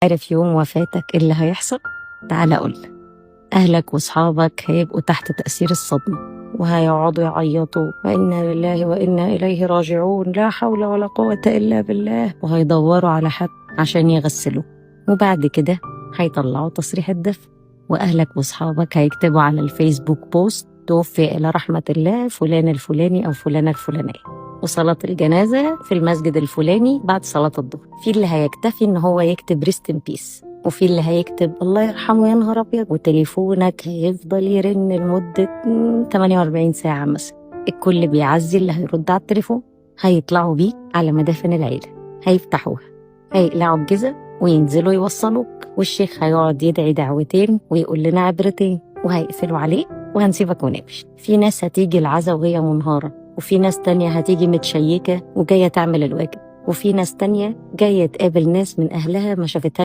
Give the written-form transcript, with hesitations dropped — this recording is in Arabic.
عارف يوم وفاتك إيه اللي هيحصل؟ تعال أقولك. أهلك وصحابك هيبقوا تحت تأثير الصدمة وهيقعدوا يعيطوا وإنا لله وإنا إليه راجعون لا حول ولا قوة إلا بالله، وهيدوروا على حد عشان يغسلوه، وبعد كده هيطلعوا تصريح الدفن، وأهلك وصحابك هيكتبوا على الفيسبوك بوست توفي إلى رحمة الله فلان الفلاني أو فلانة الفلانية، وصلاة الجنازة في المسجد الفلاني بعد صلاة الظهر. في اللي هيكتفي إن هو يكتب ريست إن بيس، وفي اللي هيكتب الله يرحمه يا نهار أبيض، وتليفونك هيفضل يرن لمدة 48 ساعة مثلا. الكل بيعزي اللي هيرد على التليفون. هيطلعوا بيك على مدافن العيلة، هيفتحوها، هيقلعوا الجزم وينزلوا يوصلوك، والشيخ هيقعد يدعي دعوتين ويقول لنا عبرتين، وهيقفلوا عليه وهنسيبك ونمشي. في ناس هتيجي العزا وهي منهارة، وفي ناس تانية هتيجي متشيكة وجاية تعمل الواجب، وفي ناس تانية جاية تقابل ناس من أهلها ما شافتها